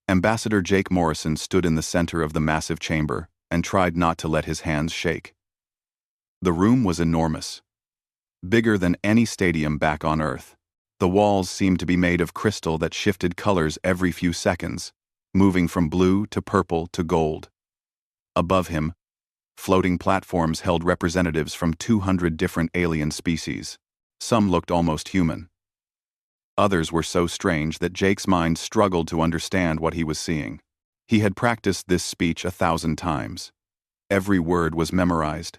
Ambassador Jake Morrison stood in the center of the massive chamber and tried not to let his hands shake. The room was enormous, bigger than any stadium back on Earth. The walls seemed to be made of crystal that shifted colors every few seconds, moving from blue to purple to gold. Above him, floating platforms held representatives from 200 different alien species. Some looked almost human. Others were so strange that Jake's mind struggled to understand what he was seeing. He had practiced this speech 1,000 times. Every word was memorized,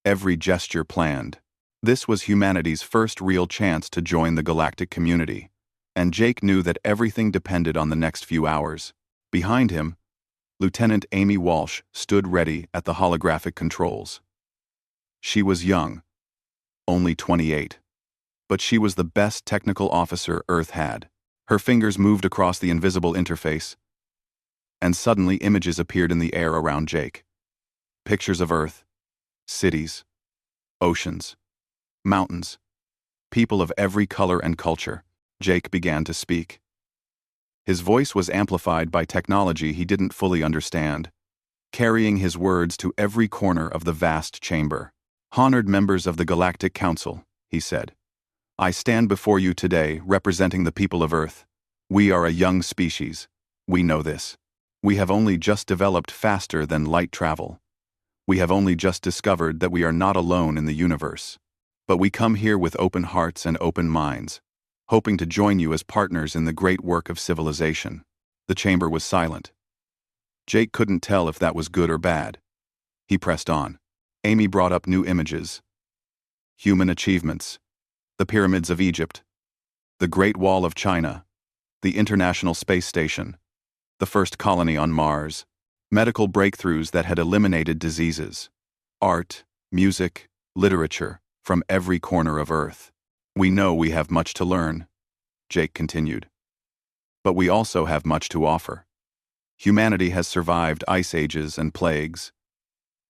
every gesture planned. This was humanity's first real chance to join the galactic community, and Jake knew that everything depended on the next few hours. Behind him, Lieutenant Amy Walsh stood ready at the holographic controls. She was young, only 28. But she was the best technical officer Earth had. Her fingers moved across the invisible interface, and suddenly images appeared in the air around Jake. Pictures of Earth, cities, oceans, mountains, people of every color and culture. Jake began to speak. His voice was amplified by technology he didn't fully understand, carrying his words to every corner of the vast chamber. "Honored members of the Galactic Council," he said, "I stand before you today representing the people of Earth. We are a young species. We know this. We have only just developed faster than light travel. We have only just discovered that we are not alone in the universe. But we come here with open hearts and open minds, hoping to join you as partners in the great work of civilization." The chamber was silent. Jake couldn't tell if that was good or bad. He pressed on. Amy brought up new images. Human achievements. The pyramids of Egypt. The Great Wall of China. The International Space Station. The first colony on Mars. Medical breakthroughs that had eliminated diseases. Art, music, literature, from every corner of Earth. "We know we have much to learn," Jake continued. "But we also have much to offer. Humanity has survived ice ages and plagues.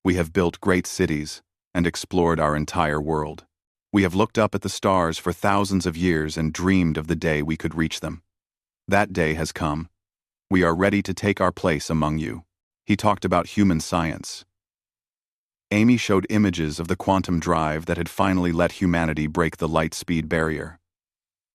We have built great cities and explored our entire world. We have looked up at the stars for thousands of years and dreamed of the day we could reach them. That day has come. We are ready to take our place among you." He talked about human science. Amy showed images of the quantum drive that had finally let humanity break the light-speed barrier.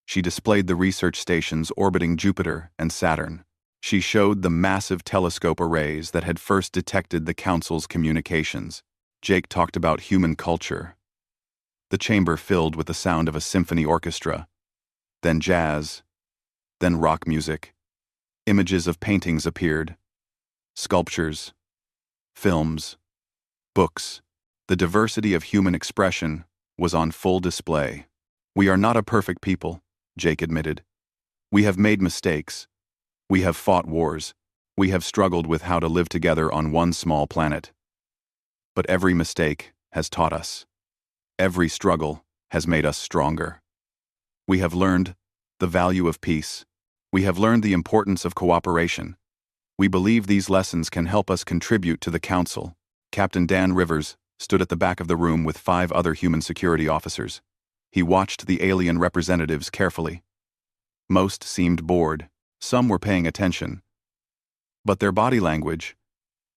She displayed the research stations orbiting Jupiter and Saturn. She showed the massive telescope arrays that had first detected the Council's communications. Jake talked about human culture. The chamber filled with the sound of a symphony orchestra, then jazz, then rock music. Images of paintings appeared, sculptures, films, books. The diversity of human expression was on full display. "We are not a perfect people," Jake admitted. "We have made mistakes. We have fought wars. We have struggled with how to live together on one small planet. But every mistake has taught us. Every struggle has made us stronger. We have learned the value of peace. We have learned the importance of cooperation. We believe these lessons can help us contribute to the Council." Captain Dan Rivers stood at the back of the room with 5 other human security officers. He watched the alien representatives carefully. Most seemed bored. Some were paying attention. But their body language,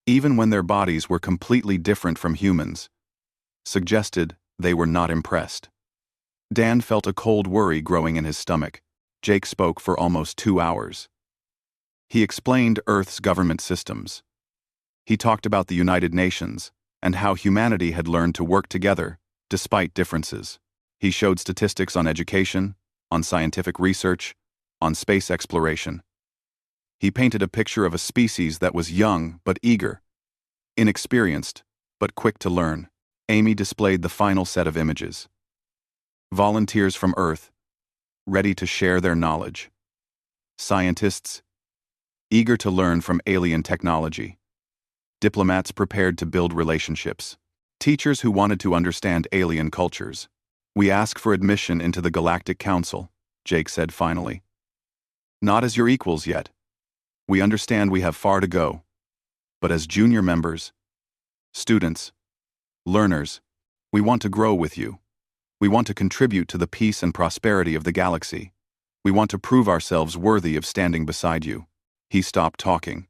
even when their bodies were completely different from humans, suggested they were not impressed. Dan felt a cold worry growing in his stomach. Jake spoke for almost 2 hours. He explained Earth's government systems. He talked about the United Nations and how humanity had learned to work together despite differences. He showed statistics on education, on scientific research, on space exploration. He painted a picture of a species that was young but eager, inexperienced but quick to learn. Amy displayed the final set of images. Volunteers from Earth, ready to share their knowledge. Scientists, eager to learn from alien technology. Diplomats prepared to build relationships. Teachers who wanted to understand alien cultures. "We ask for admission into the Galactic Council," Jake said finally. "Not as your equals yet. We understand we have far to go. But as junior members, students, learners, we want to grow with you. We want to contribute to the peace and prosperity of the galaxy. We want to prove ourselves worthy of standing beside you." He stopped talking.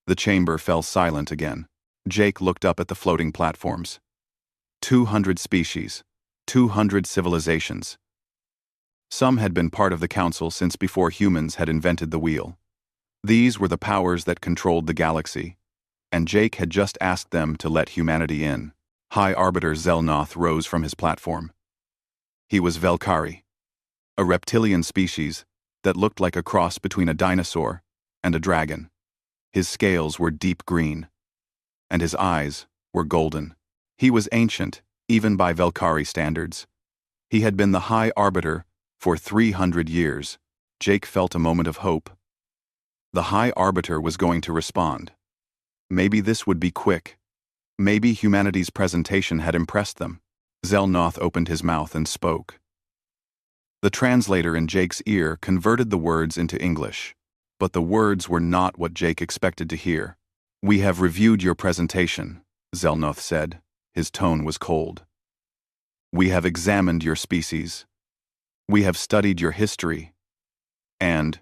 The chamber fell silent again. Jake looked up at the floating platforms. 200 species. 200 civilizations. Some had been part of the council since before humans had invented the wheel. These were the powers that controlled the galaxy, and Jake had just asked them to let humanity in. High Arbiter Zelnoth rose from his platform. He was Velkari, a reptilian species that looked like a cross between a dinosaur and a dragon. His scales were deep green, and his eyes were golden. He was ancient, even by Velkari standards. He had been the High Arbiter for 300 years. Jake felt a moment of hope. The High Arbiter was going to respond. Maybe this would be quick. Maybe humanity's presentation had impressed them. Zelnoth opened his mouth and spoke. The translator in Jake's ear converted the words into English, but the words were not what Jake expected to hear. "We have reviewed your presentation," Zelnoth said. His tone was cold. "We have examined your species. We have studied your history and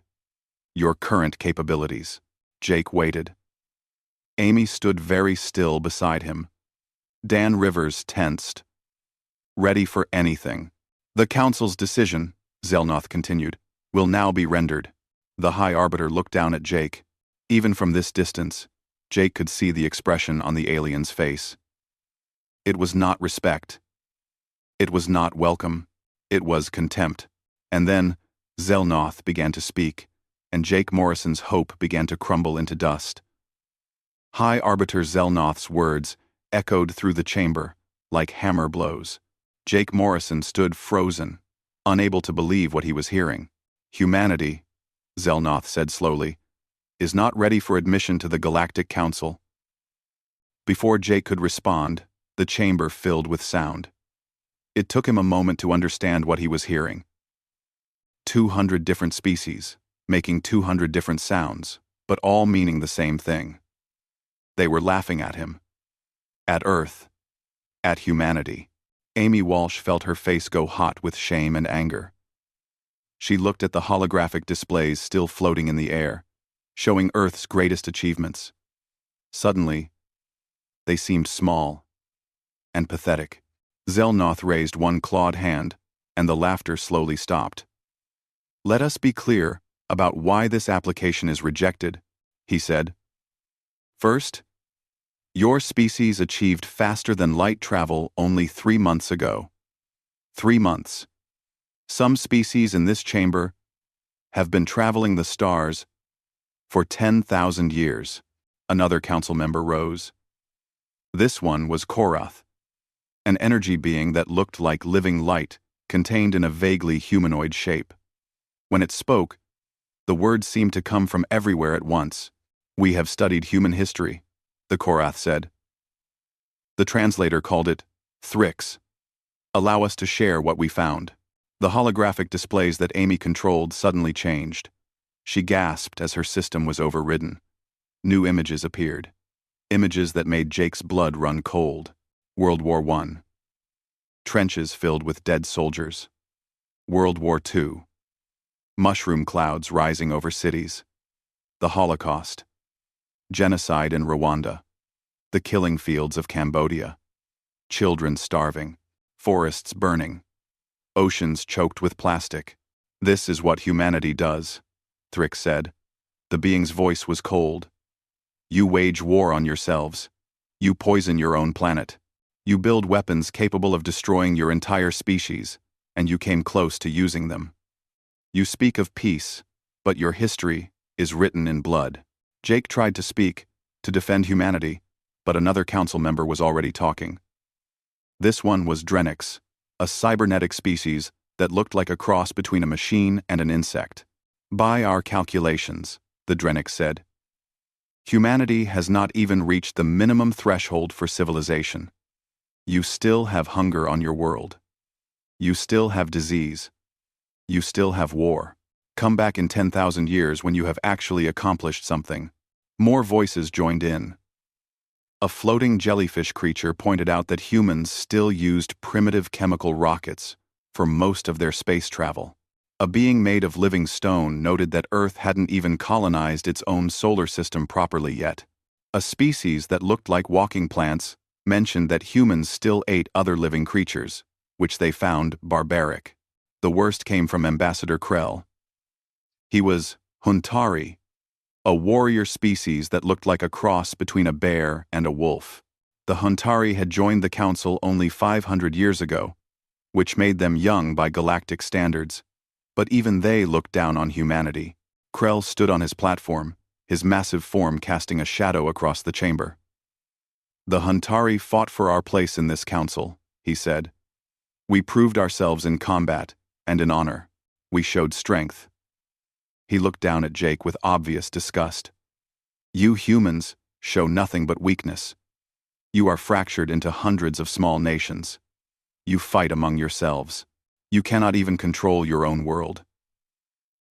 your current capabilities." Jake waited. Amy stood very still beside him. Dan Rivers tensed, ready for anything. "The Council's decision," Zelnoth continued, "will now be rendered." The High Arbiter looked down at Jake. Even from this distance, Jake could see the expression on the alien's face. It was not respect. It was not welcome. It was contempt. And then Zelnoth began to speak, and Jake Morrison's hope began to crumble into dust. High Arbiter Zelnoth's words echoed through the chamber like hammer blows. Jake Morrison stood frozen, unable to believe what he was hearing. "Humanity," Zelnoth said slowly, "is not ready for admission to the Galactic Council." Before Jake could respond, the chamber filled with sound. It took him a moment to understand what he was hearing. 200 different species, making 200 different sounds, but all meaning the same thing. They were laughing at him. At Earth. At humanity. Amy Walsh felt her face go hot with shame and anger. She looked at the holographic displays still floating in the air, showing Earth's greatest achievements. Suddenly, they seemed small and pathetic. Zelnoth raised one clawed hand, and the laughter slowly stopped. "Let us be clear about why this application is rejected," he said. "First, your species achieved faster than light travel only 3 months ago. 3 months. Some species in this chamber have been traveling the stars for 10,000 years. Another council member rose. This one was Korath, an energy being that looked like living light contained in a vaguely humanoid shape. When it spoke, the words seemed to come from everywhere at once. "We have studied human history," the Korath said. The translator called it Thrix. "Allow us to share what we found." The holographic displays that Amy controlled suddenly changed. She gasped as her system was overridden. New images appeared. Images that made Jake's blood run cold. World War I. Trenches filled with dead soldiers. World War II. Mushroom clouds rising over cities. The Holocaust. Genocide in Rwanda. The killing fields of Cambodia. Children starving. Forests burning. Oceans choked with plastic. "This is what humanity does," Thrix said. The being's voice was cold. "You wage war on yourselves. You poison your own planet. You build weapons capable of destroying your entire species, and you came close to using them. You speak of peace, but your history is written in blood." Jake tried to speak, to defend humanity, but another council member was already talking. This one was Drenix, a cybernetic species that looked like a cross between a machine and an insect. "By our calculations," the Drenix said, "humanity has not even reached the minimum threshold for civilization. You still have hunger on your world. You still have disease. You still have war. Come back in 10,000 years when you have actually accomplished something." More voices joined in. A floating jellyfish creature pointed out that humans still used primitive chemical rockets for most of their space travel. A being made of living stone noted that Earth hadn't even colonized its own solar system properly yet. A species that looked like walking plants mentioned that humans still ate other living creatures, which they found barbaric. The worst came from Ambassador Krell. He was Huntari, a warrior species that looked like a cross between a bear and a wolf. The Huntari had joined the Council only 500 years ago, which made them young by galactic standards. But even they looked down on humanity. Krell stood on his platform, his massive form casting a shadow across the chamber. "The Huntari fought for our place in this council," he said. "We proved ourselves in combat and in honor. We showed strength." He looked down at Jake with obvious disgust. "You humans show nothing but weakness. You are fractured into hundreds of small nations. You fight among yourselves. You cannot even control your own world.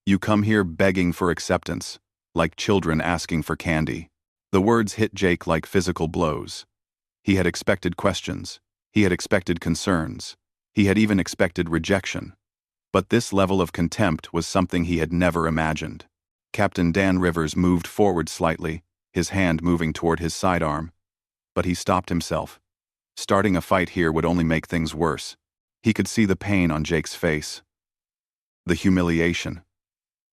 You come here begging for acceptance, like children asking for candy." The words hit Jake like physical blows. He had expected questions. He had expected concerns. He had even expected rejection. But this level of contempt was something he had never imagined. Captain Dan Rivers moved forward slightly, his hand moving toward his sidearm. But he stopped himself. Starting a fight here would only make things worse. He could see the pain on Jake's face. The humiliation.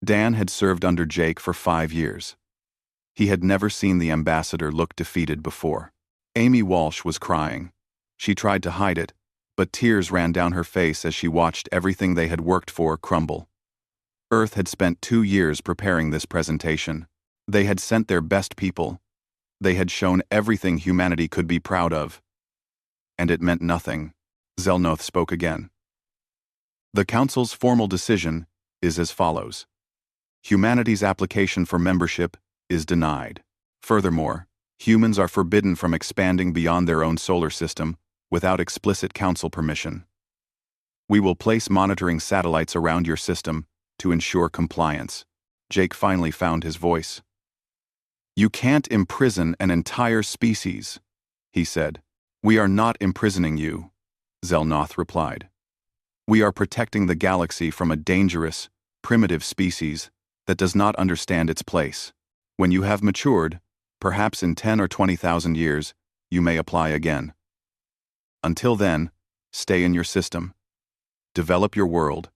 Dan had served under Jake for 5 years. He had never seen the ambassador look defeated before. Amy Walsh was crying. She tried to hide it, but tears ran down her face as she watched everything they had worked for crumble. Earth had spent 2 years preparing this presentation. They had sent their best people. They had shown everything humanity could be proud of. And it meant nothing. Zelnoth spoke again. "The Council's formal decision is as follows. Humanity's application for membership is denied. Furthermore, humans are forbidden from expanding beyond their own solar system without explicit Council permission. We will place monitoring satellites around your system to ensure compliance." Jake finally found his voice. "You can't imprison an entire species," he said. "We are not imprisoning you," Zelnoth replied. "We are protecting the galaxy from a dangerous, primitive species that does not understand its place. When you have matured, perhaps in 10 or 20,000 years, you may apply again. Until then, stay in your system. Develop your world.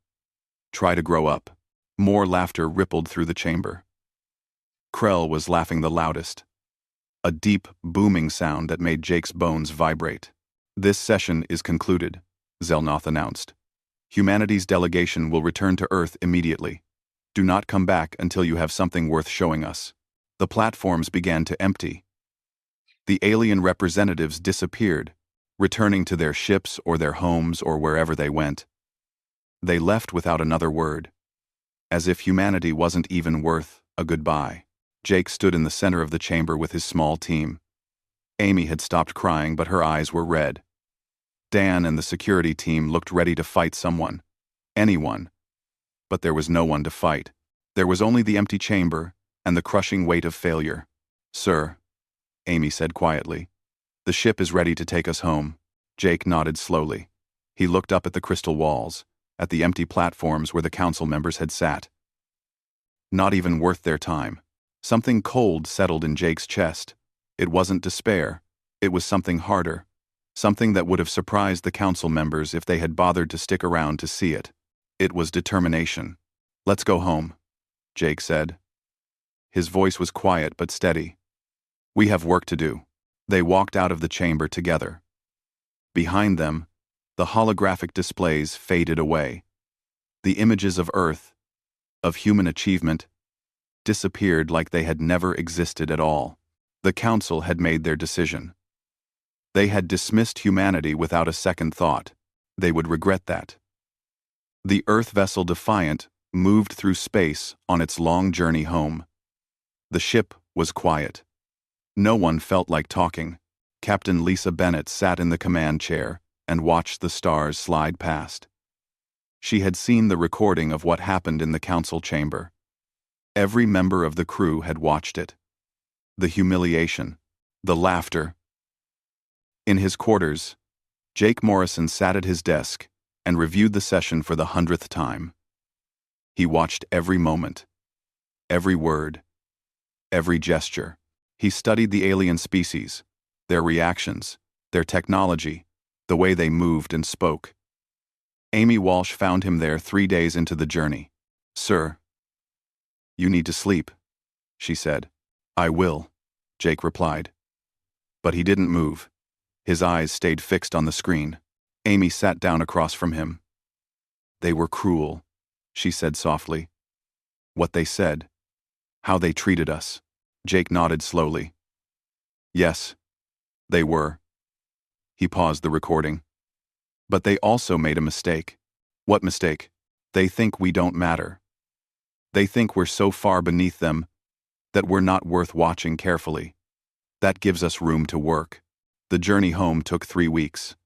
Try to grow up." More laughter rippled through the chamber. Krell was laughing the loudest. A deep, booming sound that made Jake's bones vibrate. "This session is concluded," Zelnoth announced. "Humanity's delegation will return to Earth immediately. Do not come back until you have something worth showing us." The platforms began to empty. The alien representatives disappeared, returning to their ships or their homes or wherever they went. They left without another word, as if humanity wasn't even worth a goodbye. Jake stood in the center of the chamber with his small team. Amy had stopped crying, but her eyes were red. Dan and the security team looked ready to fight someone. Anyone. But there was no one to fight. There was only the empty chamber and the crushing weight of failure. "Sir," Amy said quietly, "the ship is ready to take us home." Jake nodded slowly. He looked up at the crystal walls, at the empty platforms where the council members had sat. Not even worth their time. Something cold settled in Jake's chest. It wasn't despair. It was something harder. Something that would have surprised the council members if they had bothered to stick around to see it. It was determination. "Let's go home," Jake said. His voice was quiet but steady. "We have work to do." They walked out of the chamber together. Behind them, the holographic displays faded away. The images of Earth, of human achievement, disappeared like they had never existed at all. The Council had made their decision. They had dismissed humanity without a second thought. They would regret that. The Earth vessel Defiant moved through space on its long journey home. The ship was quiet. No one felt like talking. Captain Lisa Bennett sat in the command chair and watched the stars slide past. She had seen the recording of what happened in the council chamber. Every member of the crew had watched it. The humiliation, the laughter. In his quarters, Jake Morrison sat at his desk and reviewed the session for the 100th time. He watched every moment, every word, every gesture. He studied the alien species, their reactions, their technology, the way they moved and spoke. Amy Walsh found him there 3 days into the journey. "Sir, you need to sleep," she said. "I will," Jake replied. But he didn't move. His eyes stayed fixed on the screen. Amy sat down across from him. "They were cruel," she said softly. "What they said, how they treated us." Jake nodded slowly. "Yes, they were." He paused the recording. "But they also made a mistake." "What mistake?" "They think we don't matter. They think we're so far beneath them that we're not worth watching carefully. That gives us room to work." The journey home took 3 weeks.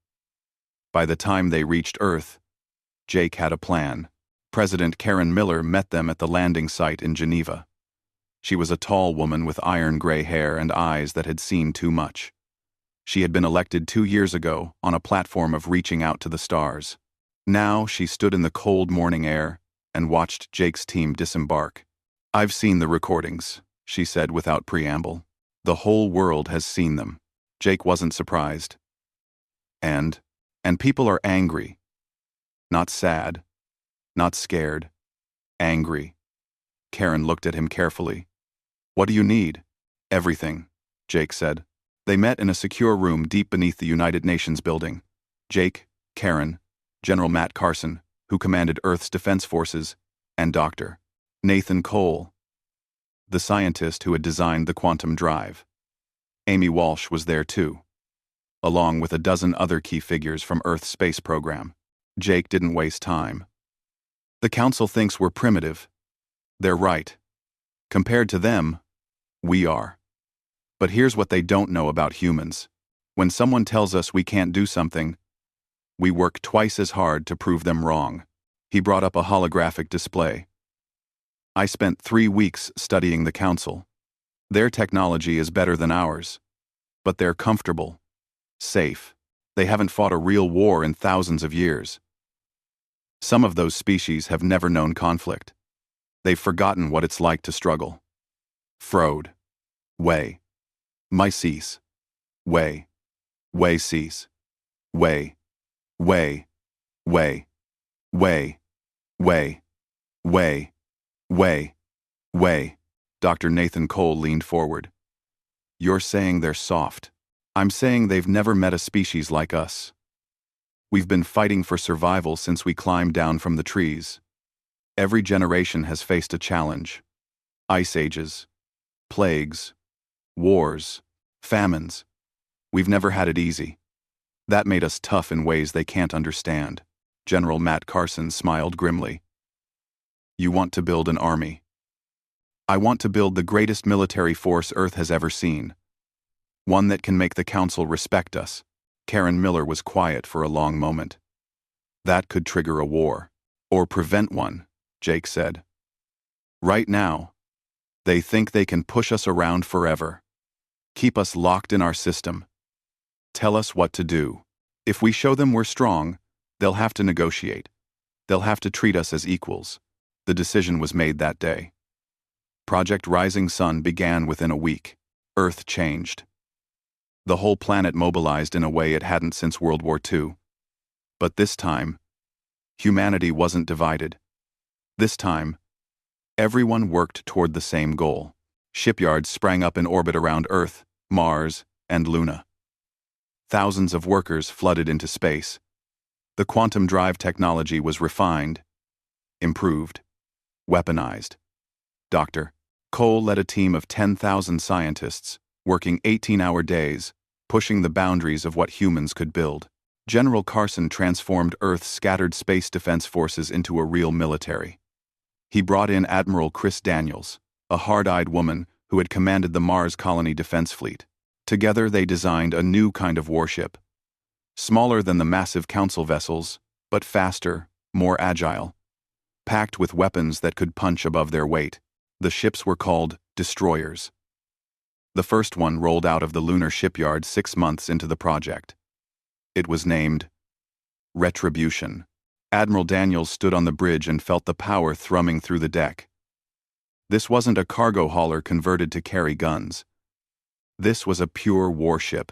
By the time they reached Earth, Jake had a plan. President Karen Miller met them at the landing site in Geneva. She was a tall woman with iron-gray hair and eyes that had seen too much. She had been elected 2 years ago on a platform of reaching out to the stars. Now she stood in the cold morning air and watched Jake's team disembark. "I've seen the recordings," she said without preamble. "The whole world has seen them." Jake wasn't surprised. And people are angry. Not sad. Not scared. Angry. Karen looked at him carefully. "What do you need?" "Everything," Jake said. They met in a secure room deep beneath the United Nations building. Jake, Karen, General Matt Carson, who commanded Earth's Defense Forces, and Dr. Nathan Cole, the scientist who had designed the quantum drive. Amy Walsh was there too, along with a dozen other key figures from Earth's space program. Jake didn't waste time. "The Council thinks we're primitive. They're right. Compared to them, we are. But here's what they don't know about humans. When someone tells us we can't do something, we work twice as hard to prove them wrong." He brought up a holographic display. "I spent 3 weeks studying the Council. Their technology is better than ours. But they're comfortable. Safe. They haven't fought a real war in thousands of years. Some of those species have never known conflict. They've forgotten what it's like to struggle. Frode. Way. Myces. Way. Way cease. Way. Way. Way. Way. Way. Way. Way. Way." Dr. Nathan Cole leaned forward. "You're saying they're soft. I'm saying they've never met a species like us. We've been fighting for survival since we climbed down from the trees. Every generation has faced a challenge. Ice ages, plagues, wars, famines. We've never had it easy. That made us tough in ways they can't understand." General Matt Carson smiled grimly. "You want to build an army. I want to build the greatest military force Earth has ever seen. One that can make the Council respect us." Karen Miller was quiet for a long moment. "That could trigger a war. Or prevent one," Jake said. "Right now, they think they can push us around forever. Keep us locked in our system. Tell us what to do. If we show them we're strong, they'll have to negotiate. They'll have to treat us as equals." The decision was made that day. Project Rising Sun began within a week. Earth changed. The whole planet mobilized in a way it hadn't since World War II. But this time, humanity wasn't divided. This time, everyone worked toward the same goal. Shipyards sprang up in orbit around Earth, Mars, and Luna. Thousands of workers flooded into space. The quantum drive technology was refined, improved, weaponized. Dr. Cole led a team of 10,000 scientists, working 18-hour days, pushing the boundaries of what humans could build. General Carson transformed Earth's scattered space defense forces into a real military. He brought in Admiral Chris Daniels, a hard-eyed woman who had commanded the Mars Colony Defense Fleet. Together they designed a new kind of warship. Smaller than the massive Council vessels, but faster, more agile. Packed with weapons that could punch above their weight. The ships were called destroyers. The first one rolled out of the lunar shipyard 6 months into the project. It was named Retribution, Admiral Daniels stood on the bridge and felt the power thrumming through the deck. This wasn't a cargo hauler converted to carry guns. This was a pure warship,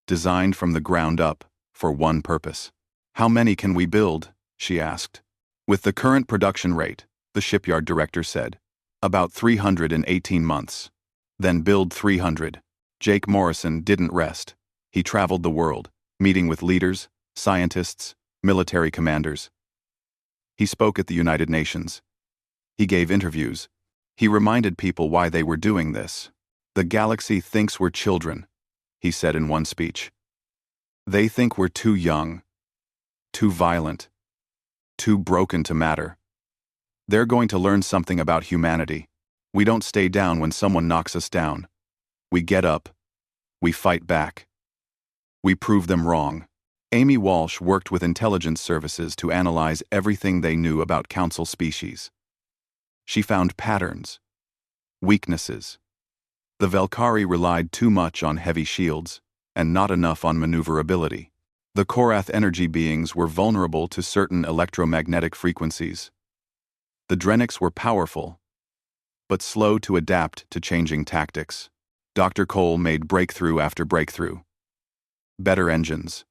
designed from the ground up for one purpose. "How many can we build?" she asked. "With the current production rate," the shipyard director said, "about 300 in 18 months. Then build 300. Jake Morrison didn't rest. He traveled the world, meeting with leaders, scientists, military commanders. He spoke at the United Nations. He gave interviews. He reminded people why they were doing this. "The galaxy thinks we're children," he said in one speech. "They think we're too young, too violent, too broken to matter. They're going to learn something about humanity. We don't stay down when someone knocks us down. We get up. We fight back. We prove them wrong." Amy Walsh worked with intelligence services to analyze everything they knew about Council species. She found patterns, weaknesses. The Velkari relied too much on heavy shields, and not enough on maneuverability. The Korath energy beings were vulnerable to certain electromagnetic frequencies. The Drenics were powerful, but slow to adapt to changing tactics. Dr. Cole made breakthrough after breakthrough. Better engines,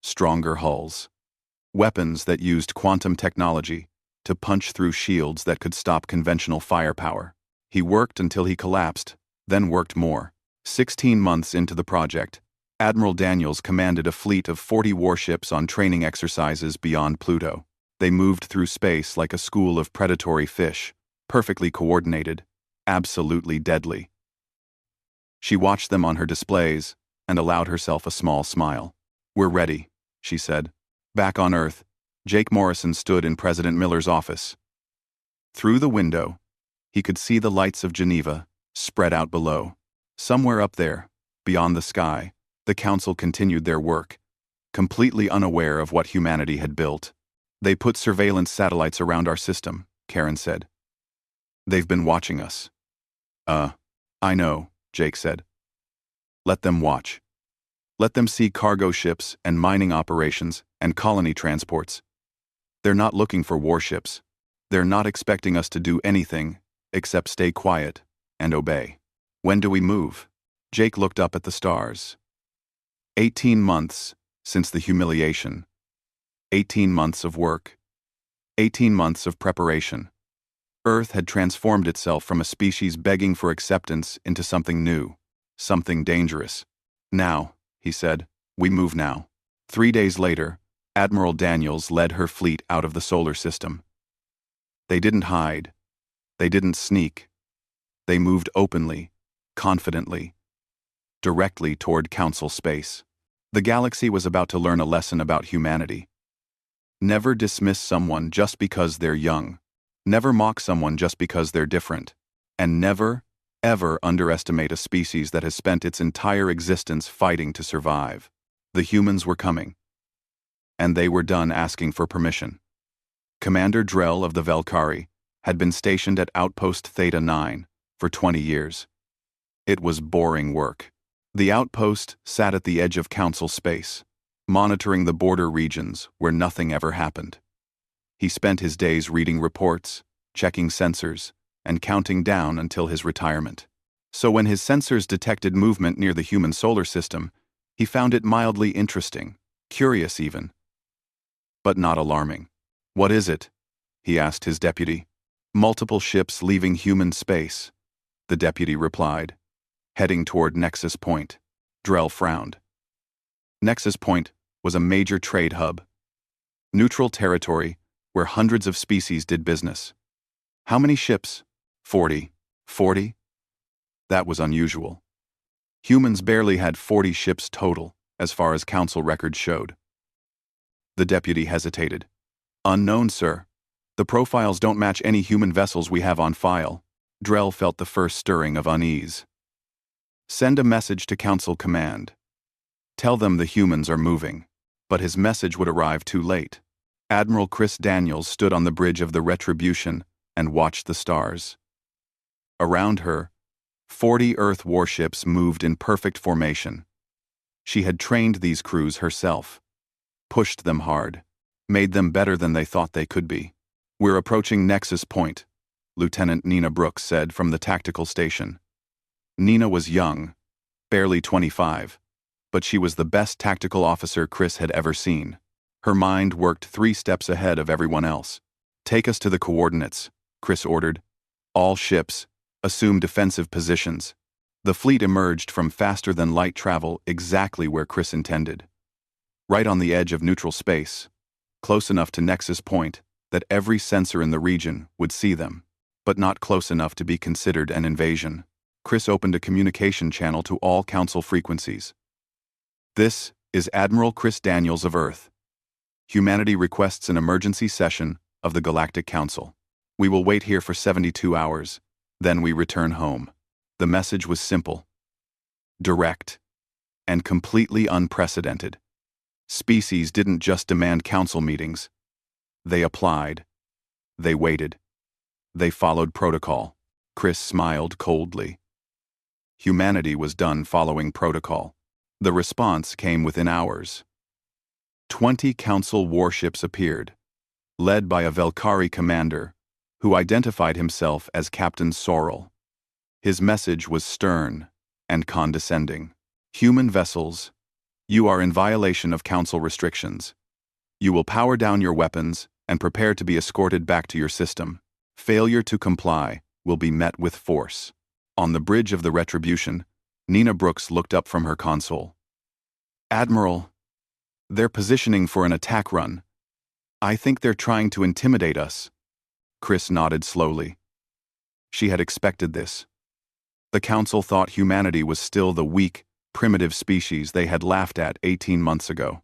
stronger hulls, weapons that used quantum technology to punch through shields that could stop conventional firepower. He worked until he collapsed, then worked more. 16 months into the project, Admiral Daniels commanded a fleet of 40 warships on training exercises beyond Pluto. They moved through space like a school of predatory fish, perfectly coordinated, absolutely deadly. She watched them on her displays and allowed herself a small smile. "We're ready," she said. Back on Earth, Jake Morrison stood in President Miller's office. Through the window, he could see the lights of Geneva spread out below. Somewhere up there, beyond the sky, the Council continued their work, completely unaware of what humanity had built. "They put surveillance satellites around our system," Karen said. "They've been watching us." I know," Jake said. "Let them watch. Let them see cargo ships and mining operations and colony transports. They're not looking for warships. They're not expecting us to do anything except stay quiet and obey." "When do we move?" Jake looked up at the stars. 18 months since the humiliation. 18 months of work. 18 months of preparation. Earth had transformed itself from a species begging for acceptance into something new, something dangerous. "Now," he said, "we move now." 3 days later, Admiral Daniels led her fleet out of the solar system. They didn't hide. They didn't sneak. They moved openly, confidently, directly toward Council space. The galaxy was about to learn a lesson about humanity. Never dismiss someone just because they're young. Never mock someone just because they're different. And never, ever underestimate a species that has spent its entire existence fighting to survive. The humans were coming. And they were done asking for permission. Commander Drell of the Velkari had been stationed at Outpost Theta 9 for 20 years. It was boring work. The outpost sat at the edge of Council space, monitoring the border regions where nothing ever happened. He spent his days reading reports, checking sensors, and counting down until his retirement. So when his sensors detected movement near the human solar system, he found it mildly interesting, curious even, but not alarming. "What is it?" he asked his deputy. "Multiple ships leaving human space," the deputy replied, heading toward Nexus Point. Drell frowned. Nexus Point was a major trade hub. Neutral territory where hundreds of species did business. "How many ships?" 40. 40? That was unusual. Humans barely had 40 ships total, as far as Council records showed. The deputy hesitated. "Unknown, sir. The profiles don't match any human vessels we have on file." Drell felt the first stirring of unease. "Send a message to Council Command. Tell them the humans are moving." But his message would arrive too late. Admiral Chris Daniels stood on the bridge of the Retribution and watched the stars. Around her, 40 Earth warships moved in perfect formation. She had trained these crews herself, pushed them hard, made them better than they thought they could be. "We're approaching Nexus Point," Lieutenant Nina Brooks said from the tactical station. Nina was young, barely 25, but she was the best tactical officer Chris had ever seen. Her mind worked 3 steps ahead of everyone else. "Take us to the coordinates," Chris ordered. All ships, assume defensive positions. The fleet emerged from faster-than-light travel exactly where Chris intended. Right on the edge of neutral space, close enough to Nexus Point that every sensor in the region would see them, but not close enough to be considered an invasion. Chris opened a communication channel to all Council frequencies. "This is Admiral Chris Daniels of Earth. Humanity requests an emergency session of the Galactic Council. We will wait here for 72 hours, then we return home." The message was simple, direct, and completely unprecedented. Species didn't just demand council meetings. They applied. They waited. They followed protocol. Chris smiled coldly. Humanity was done following protocol. The response came within hours. 20 council warships appeared, led by a Velkari commander who identified himself as Captain Sorrel. His message was stern and condescending. "Human vessels, you are in violation of council restrictions. You will power down your weapons and prepare to be escorted back to your system. Failure to comply will be met with force." On the bridge of the Retribution, Nina Brooks looked up from her console. "Admiral, they're positioning for an attack run. I think they're trying to intimidate us." Chris nodded slowly. She had expected this. The Council thought humanity was still the weak, primitive species they had laughed at 18 months ago.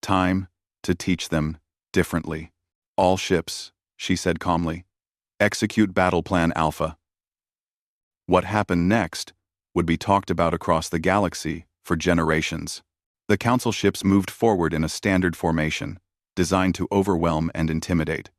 Time to teach them differently. "All ships," she said calmly, "execute Battle Plan Alpha." What happened next would be talked about across the galaxy for generations. The Council ships moved forward in a standard formation, designed to overwhelm and intimidate.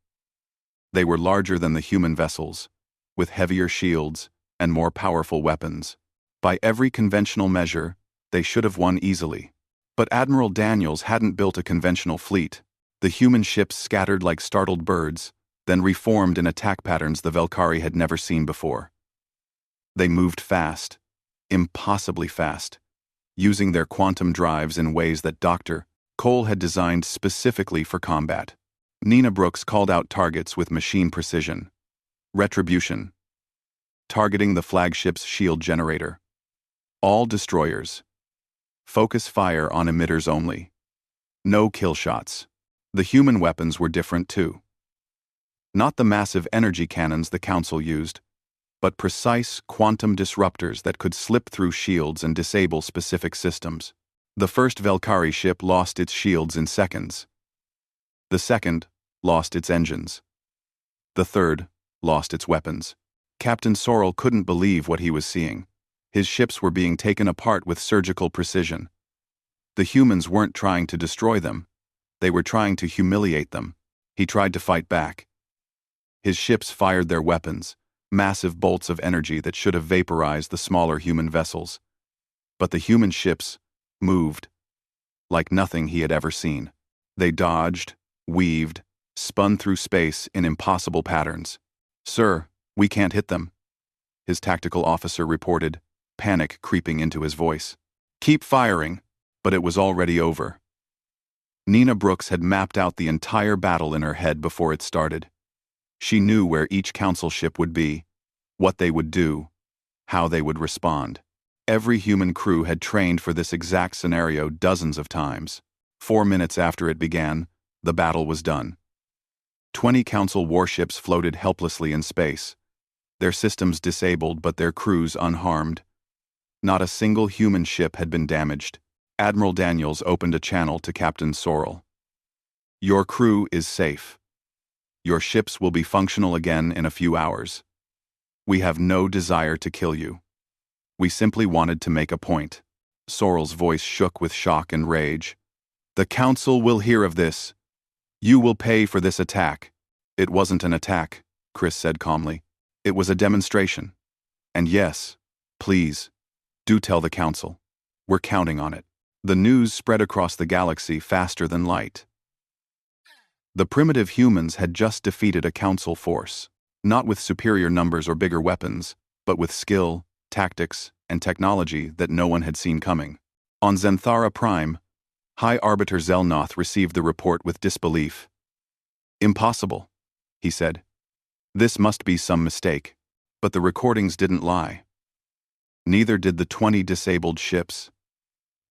They were larger than the human vessels, with heavier shields and more powerful weapons. By every conventional measure, they should have won easily. But Admiral Daniels hadn't built a conventional fleet. The human ships scattered like startled birds, then reformed in attack patterns the Velkari had never seen before. They moved fast, impossibly fast, using their quantum drives in ways that Dr. Cole had designed specifically for combat. Nina Brooks called out targets with machine precision. Retribution. Targeting the flagship's shield generator. All destroyers. Focus fire on emitters only. No kill shots. The human weapons were different too. Not the massive energy cannons the Council used, but precise quantum disruptors that could slip through shields and disable specific systems. The first Velkari ship lost its shields in seconds. The second lost its engines. The third lost its weapons. Captain Sorrel couldn't believe what he was seeing. His ships were being taken apart with surgical precision. The humans weren't trying to destroy them. They were trying to humiliate them. He tried to fight back. His ships fired their weapons, massive bolts of energy that should have vaporized the smaller human vessels. But the human ships moved like nothing he had ever seen. They dodged, weaved, spun through space in impossible patterns. "Sir, we can't hit them," his tactical officer reported, panic creeping into his voice. "Keep firing," but it was already over. Nina Brooks had mapped out the entire battle in her head before it started. She knew where each council ship would be, what they would do, how they would respond. Every human crew had trained for this exact scenario dozens of times. 4 minutes after it began, the battle was done. 20 council warships floated helplessly in space, their systems disabled but their crews unharmed. Not a single human ship had been damaged. Admiral Daniels opened a channel to Captain Sorrel. "Your crew is safe. Your ships will be functional again in a few hours. We have no desire to kill you. We simply wanted to make a point." Sorrel's voice shook with shock and rage. "The Council will hear of this. You will pay for this attack." "It wasn't an attack," Chris said calmly. "It was a demonstration. And yes, please, do tell the Council. We're counting on it." The news spread across the galaxy faster than light. The primitive humans had just defeated a council force, not with superior numbers or bigger weapons, but with skill, tactics, and technology that no one had seen coming. On Zenthara Prime, High Arbiter Zelnoth received the report with disbelief. "Impossible," he said. "This must be some mistake." But the recordings didn't lie. Neither did the 20 disabled ships.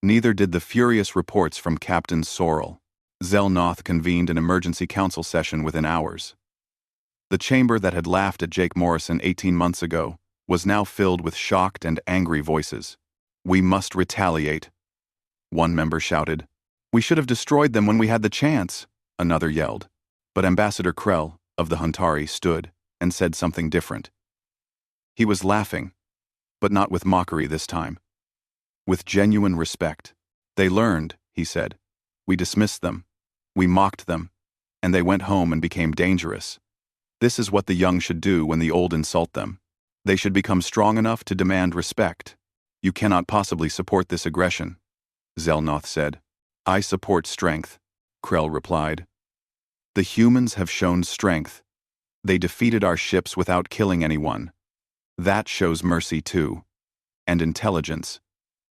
Neither did the furious reports from Captain Sorrel. Zelnoth convened an emergency council session within hours. The chamber that had laughed at Jake Morrison 18 months ago was now filled with shocked and angry voices. "We must retaliate," one member shouted. "We should have destroyed them when we had the chance," another yelled. But Ambassador Krell, of the Huntari, stood and said something different. He was laughing, but not with mockery this time. With genuine respect. "They learned," he said. "We dismissed them. We mocked them. And they went home and became dangerous. This is what the young should do when the old insult them. They should become strong enough to demand respect. You cannot possibly support this aggression," Zelnoth said. "I support strength," Krell replied. "The humans have shown strength. They defeated our ships without killing anyone. That shows mercy too. And intelligence.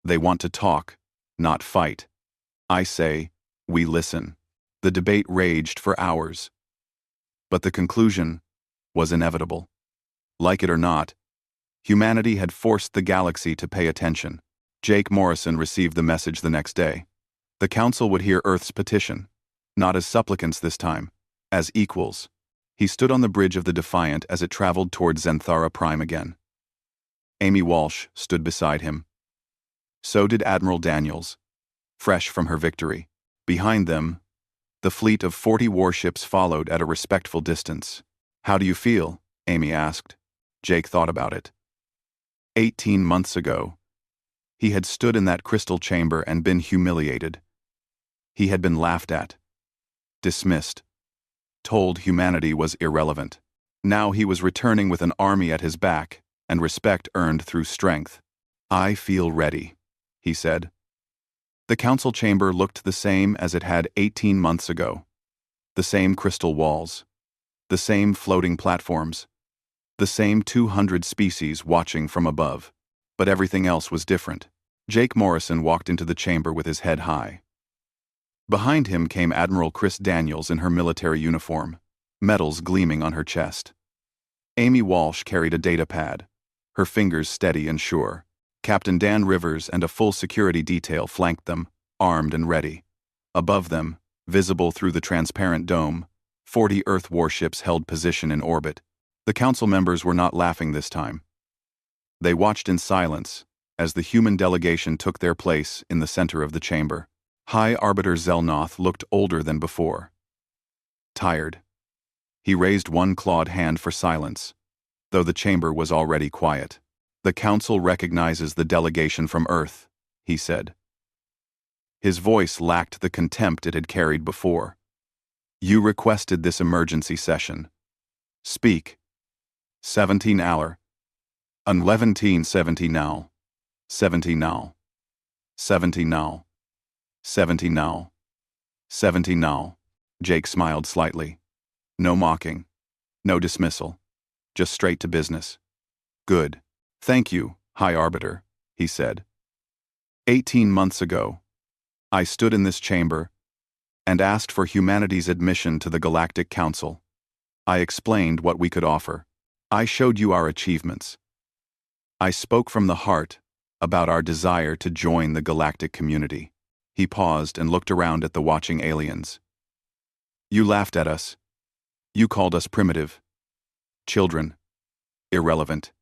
They want to talk, not fight. I say, we listen." The debate raged for hours. But the conclusion was inevitable. Like it or not, humanity had forced the galaxy to pay attention. Jake Morrison received the message the next day. The Council would hear Earth's petition, not as supplicants this time, as equals. He stood on the bridge of the Defiant as it traveled toward Zenthara Prime again. Amy Walsh stood beside him. So did Admiral Daniels, fresh from her victory. Behind them, the fleet of 40 warships followed at a respectful distance. "How do you feel?" Amy asked. Jake thought about it. 18 months ago, he had stood in that crystal chamber and been humiliated. He had been laughed at, dismissed, told humanity was irrelevant. Now he was returning with an army at his back and respect earned through strength. "I feel ready," he said. The council chamber looked the same as it had 18 months ago. The same crystal walls, the same floating platforms, the same 200 species watching from above. But everything else was different. Jake Morrison walked into the chamber with his head high. Behind him came Admiral Chris Daniels in her military uniform, medals gleaming on her chest. Amy Walsh carried a data pad, her fingers steady and sure. Captain Dan Rivers and a full security detail flanked them, armed and ready. Above them, visible through the transparent dome, 40 Earth warships held position in orbit. The council members were not laughing this time. They watched in silence as the human delegation took their place in the center of the chamber. High Arbiter Zelnoth looked older than before. Tired. He raised one clawed hand for silence, though the chamber was already quiet. "The Council recognizes the delegation from Earth," he said. His voice lacked the contempt it had carried before. "You requested this emergency session. Speak. 17 hour. 11:17 now. 70 now. 70 now. 70 now. 70 now." Jake smiled slightly. No mocking. No dismissal. Just straight to business. "Good. Thank you, High Arbiter," he said. 18 months ago, I stood in this chamber and asked for humanity's admission to the Galactic Council. I explained what we could offer. I showed you our achievements. I spoke from the heart about our desire to join the galactic community. He paused and looked around at the watching aliens. "You laughed at us. You called us primitive. Children. Irrelevant.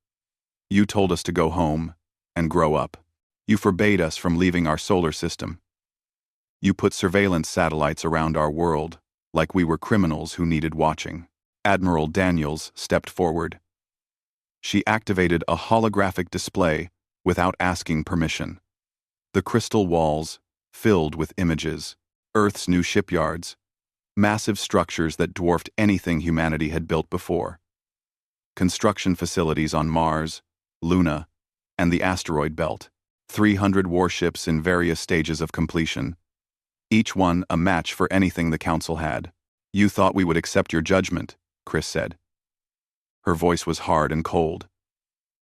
You told us to go home and grow up. You forbade us from leaving our solar system. You put surveillance satellites around our world, like we were criminals who needed watching." Admiral Daniels stepped forward. She activated a holographic display without asking permission. The crystal walls filled with images, Earth's new shipyards, massive structures that dwarfed anything humanity had built before. Construction facilities on Mars, Luna, and the asteroid belt. 300 warships in various stages of completion, each one a match for anything the Council had. You thought we would accept your judgment, Chris said. Her voice was hard and cold.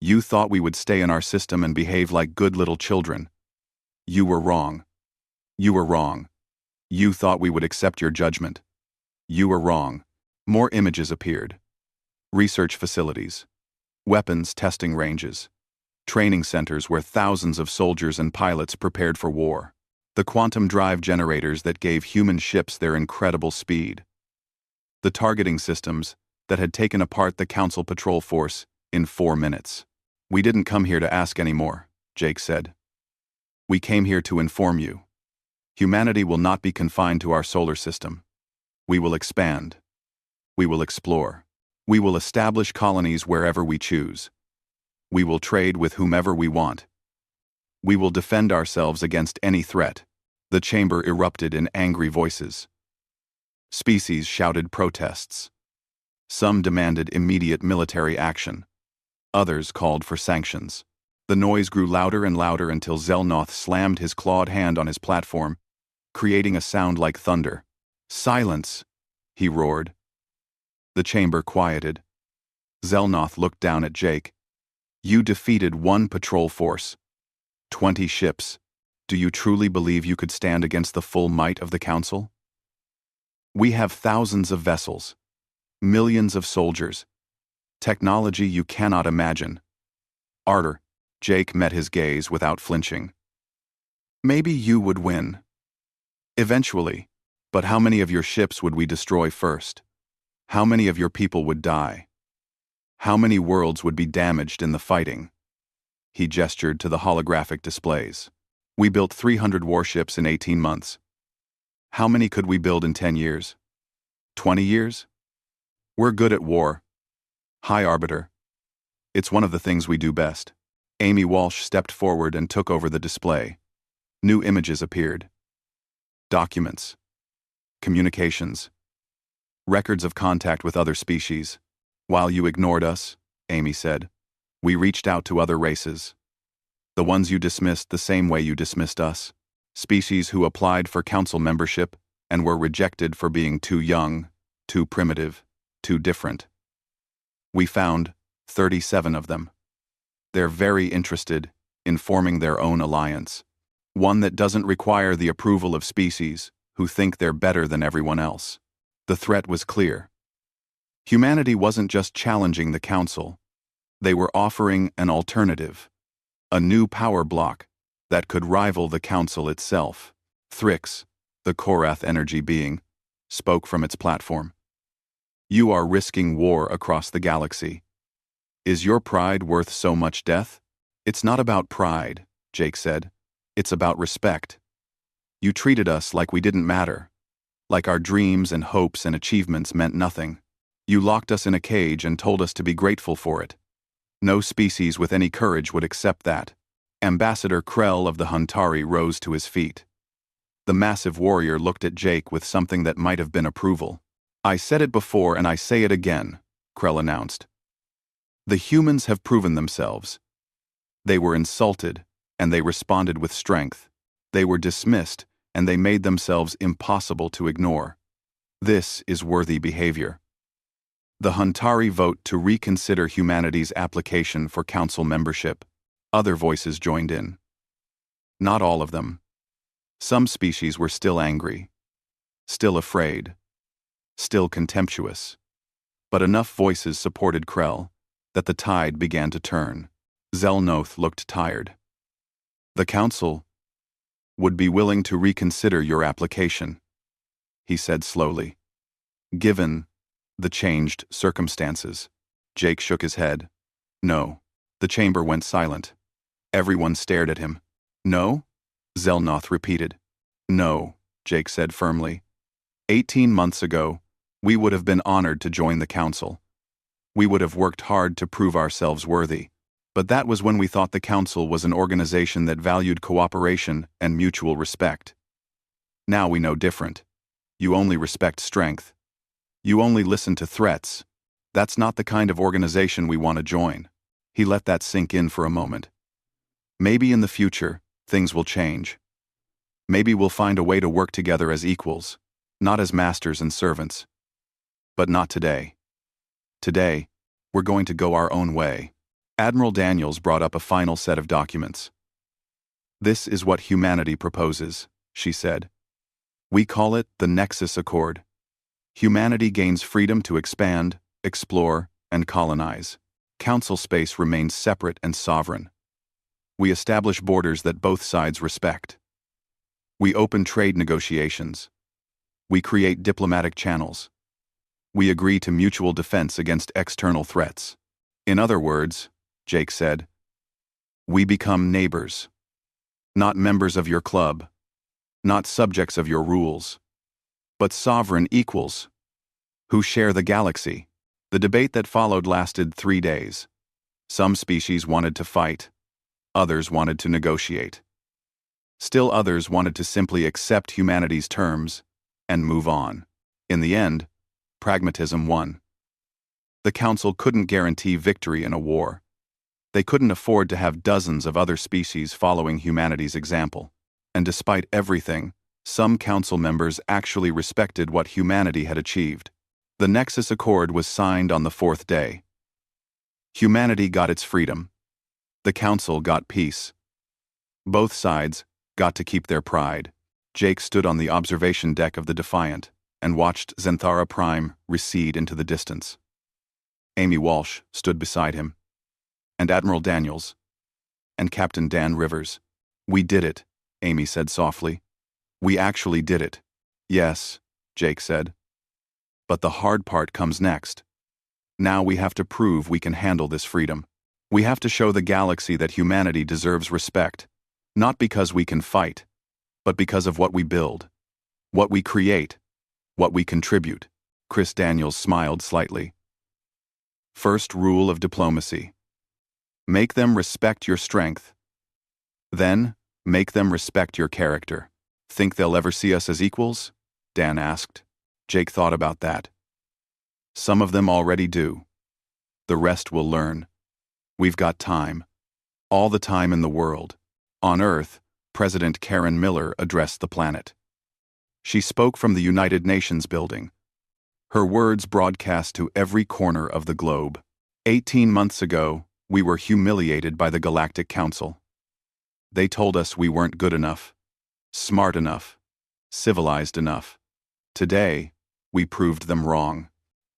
You thought we would stay in our system and behave like good little children. You were wrong. You were wrong. You thought we would accept your judgment. You were wrong. More images appeared. Research facilities. Weapons testing ranges. Training centers where thousands of soldiers and pilots prepared for war. The quantum drive generators that gave human ships their incredible speed. The targeting systems that had taken apart the Council patrol force in 4 minutes. We didn't come here to ask anymore, Jake said. We came here to inform you. Humanity will not be confined to our solar system. We will expand. We will explore. We will establish colonies wherever we choose. We will trade with whomever we want. We will defend ourselves against any threat. The chamber erupted in angry voices. Species shouted protests. Some demanded immediate military action. Others called for sanctions. The noise grew louder and louder until Zelnoth slammed his clawed hand on his platform, creating a sound like thunder. Silence, he roared. The chamber quieted. Zelnoth looked down at Jake. You defeated 1 patrol force. 20 ships. Do you truly believe you could stand against the full might of the Council? We have thousands of vessels. Millions of soldiers. Technology you cannot imagine. Ardor. Jake met his gaze without flinching. Maybe you would win. Eventually. But how many of your ships would we destroy first? How many of your people would die? How many worlds would be damaged in the fighting? He gestured to the holographic displays. We built 300 warships in 18 months. How many could we build in 10 years? 20 years? We're good at war. Hi, Arbiter. It's one of the things we do best. Amy Walsh stepped forward and took over the display. New images appeared. Documents. Communications. Records of contact with other species. While you ignored us, Amy said, we reached out to other races. The ones you dismissed the same way you dismissed us. Species who applied for council membership and were rejected for being too young, too primitive, too different. We found 37 of them. They're very interested in forming their own alliance. One that doesn't require the approval of species who think they're better than everyone else. The threat was clear. Humanity wasn't just challenging the Council. They were offering an alternative. A new power block that could rival the Council itself. Thrix, the Korath energy being, spoke from its platform. You are risking war across the galaxy. Is your pride worth so much death? It's not about pride, Jake said. It's about respect. You treated us like we didn't matter. Like our dreams and hopes and achievements meant nothing. You locked us in a cage and told us to be grateful for it. No species with any courage would accept that. Ambassador Krell of the Huntari rose to his feet. The massive warrior looked at Jake with something that might have been approval. I said it before and I say it again, Krell announced. The humans have proven themselves. They were insulted, and they responded with strength. They were dismissed, and they made themselves impossible to ignore. This is worthy behavior. The Huntari vote to reconsider humanity's application for council membership. Other voices joined in. Not all of them. Some species were still angry, still afraid, still contemptuous. But enough voices supported Krell that the tide began to turn. Zelnoth looked tired. The council would be willing to reconsider your application, he said slowly. Given the changed circumstances. Jake shook his head. No. The chamber went silent. Everyone stared at him. No? Zelnoth repeated. No, Jake said firmly. 18 months ago, we would have been honored to join the council. We would have worked hard to prove ourselves worthy. But that was when we thought the council was an organization that valued cooperation and mutual respect. Now we know different. You only respect strength. You only listen to threats. That's not the kind of organization we want to join. He let that sink in for a moment. Maybe in the future, things will change. Maybe we'll find a way to work together as equals, not as masters and servants. But not today. Today, we're going to go our own way. Admiral Daniels brought up a final set of documents. This is what humanity proposes, she said. We call it the Nexus Accord. Humanity gains freedom to expand, explore, and colonize. Council space remains separate and sovereign. We establish borders that both sides respect. We open trade negotiations. We create diplomatic channels. We agree to mutual defense against external threats. In other words, Jake said, we become neighbors. Not members of your club. Not subjects of your rules. But sovereign equals. Who share the galaxy. The debate that followed lasted 3 days. Some species wanted to fight. Others wanted to negotiate. Still others wanted to simply accept humanity's terms and move on. In the end, pragmatism won. The Council couldn't guarantee victory in a war. They couldn't afford to have dozens of other species following humanity's example. And despite everything, some Council members actually respected what humanity had achieved. The Nexus Accord was signed on the 4th day. Humanity got its freedom. The Council got peace. Both sides got to keep their pride. Jake stood on the observation deck of the Defiant and watched Zenthara Prime recede into the distance. Amy Walsh stood beside him, and Admiral Daniels, and Captain Dan Rivers. We did it, Amy said softly. We actually did it. Yes, Jake said. But the hard part comes next. Now we have to prove we can handle this freedom. We have to show the galaxy that humanity deserves respect, not because we can fight, but because of what we build, what we create, what we contribute. Chris Daniels smiled slightly. First rule of diplomacy. Make them respect your strength. Then, make them respect your character. Think they'll ever see us as equals? Dan asked. Jake thought about that. Some of them already do. The rest will learn. We've got time. All the time in the world. On Earth, President Karen Miller addressed the planet. She spoke from the United Nations building. Her words broadcast to every corner of the globe. 18 months ago, we were humiliated by the Galactic Council. They told us we weren't good enough, smart enough, civilized enough. Today, we proved them wrong.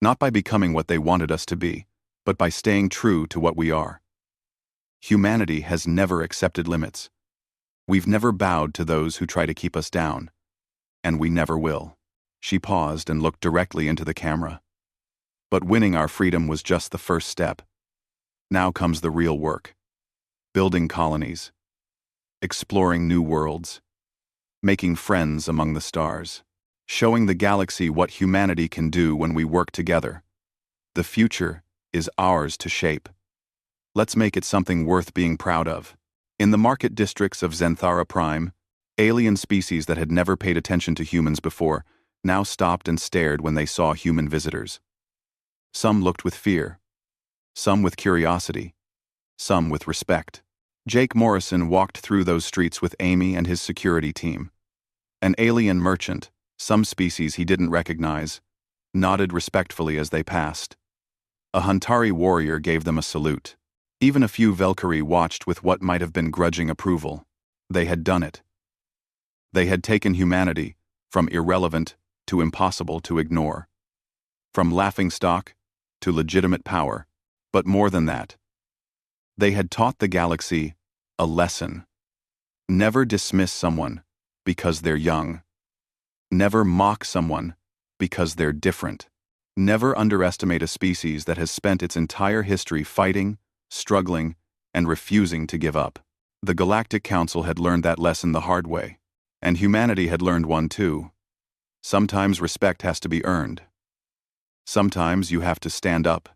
Not by becoming what they wanted us to be, but by staying true to what we are. Humanity has never accepted limits. We've never bowed to those who try to keep us down. And we never will. She paused and looked directly into the camera. But winning our freedom was just the first step. Now comes the real work. Building colonies. Exploring new worlds. Making friends among the stars. Showing the galaxy what humanity can do when we work together. The future is ours to shape. Let's make it something worth being proud of. In the market districts of Zenthara Prime, alien species that had never paid attention to humans before now stopped and stared when they saw human visitors. Some looked with fear. Some with curiosity. Some with respect. Jake Morrison walked through those streets with Amy and his security team. An alien merchant, some species he didn't recognize, nodded respectfully as they passed. A Huntari warrior gave them a salute. Even a few Valkyrie watched with what might have been grudging approval. They had done it. They had taken humanity from irrelevant to impossible to ignore. From laughingstock to legitimate power. But more than that. They had taught the galaxy a lesson. Never dismiss someone because they're young. Never mock someone because they're different. Never underestimate a species that has spent its entire history fighting, struggling, and refusing to give up. The Galactic Council had learned that lesson the hard way, and humanity had learned one too. Sometimes respect has to be earned. Sometimes you have to stand up,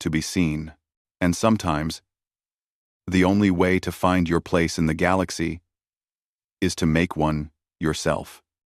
to be seen, and sometimes the only way to find your place in the galaxy is to make one yourself.